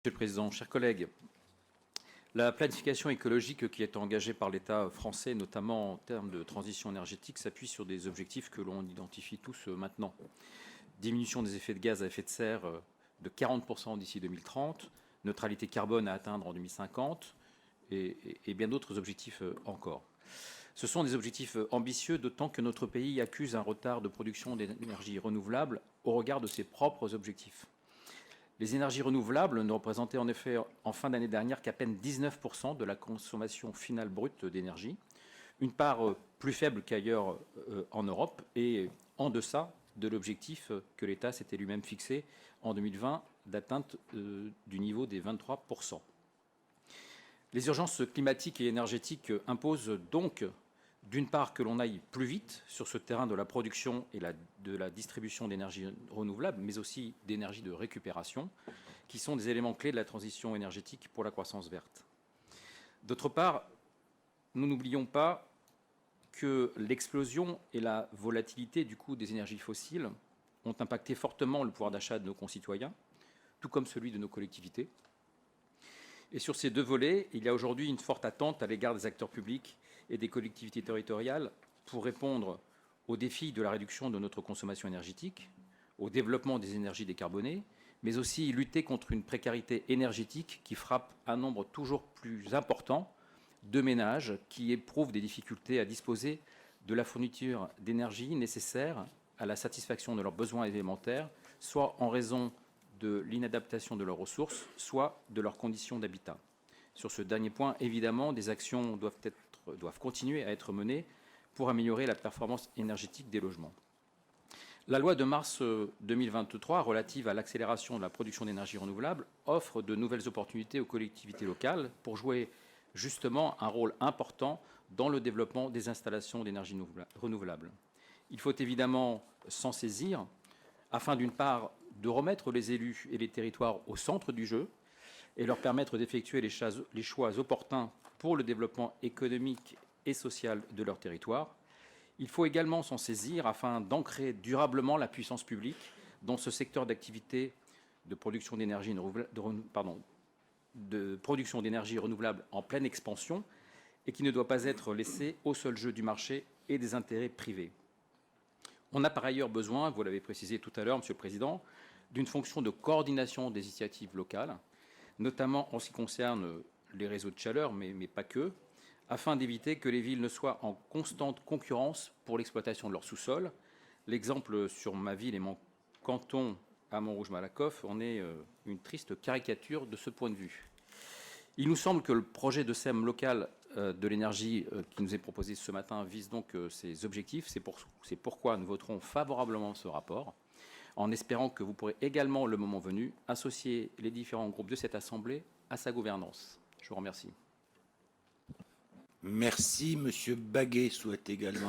Monsieur le Président, chers collègues, la planification écologique qui est engagée par l'État français, notamment en termes de transition énergétique, s'appuie sur des objectifs que l'on identifie tous maintenant. Diminution des effets de gaz à effet de serre de 40% d'ici 2030, neutralité carbone à atteindre en 2050 et bien d'autres objectifs encore. Ce sont des objectifs ambitieux, d'autant que notre pays accuse un retard de production d'énergie renouvelable au regard de ses propres objectifs. Les énergies renouvelables ne représentaient en effet en fin d'année dernière qu'à peine 19% de la consommation finale brute d'énergie, une part plus faible qu'ailleurs en Europe et en deçà de l'objectif que l'État s'était lui-même fixé en 2020 d'atteinte du niveau des 23%. Les urgences climatiques et énergétiques imposent donc d'une part que l'on aille plus vite sur ce terrain de la production et de la distribution d'énergie renouvelable, mais aussi d'énergie de récupération, qui sont des éléments clés de la transition énergétique pour la croissance verte. D'autre part, nous n'oublions pas que l'explosion et la volatilité du coût des énergies fossiles ont impacté fortement le pouvoir d'achat de nos concitoyens, tout comme celui de nos collectivités. Et sur ces deux volets, il y a aujourd'hui une forte attente à l'égard des acteurs publics et des collectivités territoriales pour répondre aux défis de la réduction de notre consommation énergétique, au développement des énergies décarbonées, mais aussi lutter contre une précarité énergétique qui frappe un nombre toujours plus important de ménages qui éprouvent des difficultés à disposer de la fourniture d'énergie nécessaire à la satisfaction de leurs besoins élémentaires, soit en raison de l'inadaptation de leurs ressources, soit de leurs conditions d'habitat. Sur ce dernier point, évidemment, des actions doivent continuer à être menées pour améliorer la performance énergétique des logements. La loi de mars 2023 relative à l'accélération de la production d'énergie renouvelable offre de nouvelles opportunités aux collectivités locales pour jouer justement un rôle important dans le développement des installations d'énergie renouvelable. Il faut évidemment s'en saisir afin d'une part de remettre les élus et les territoires au centre du jeu et leur permettre d'effectuer les choix opportuns pour le développement économique et social de leur territoire. Il faut également s'en saisir afin d'ancrer durablement la puissance publique dans ce secteur d'activité de production d'énergie renouvelable en pleine expansion et qui ne doit pas être laissé au seul jeu du marché et des intérêts privés. On a par ailleurs besoin, vous l'avez précisé tout à l'heure, Monsieur le Président, d'une fonction de coordination des initiatives locales, notamment en ce qui concerne les réseaux de chaleur, mais pas que, afin d'éviter que les villes ne soient en constante concurrence pour l'exploitation de leur sous-sol. L'exemple sur ma ville et mon canton à Montrouge-Malakoff en est une triste caricature de ce point de vue. Il nous semble que le projet de SEM local de l'énergie qui nous est proposé ce matin vise donc ces objectifs. C'est pourquoi nous voterons favorablement ce rapport, en espérant que vous pourrez également, le moment venu, associer les différents groupes de cette Assemblée à sa gouvernance. Je vous remercie. Merci. Monsieur Baguet souhaite également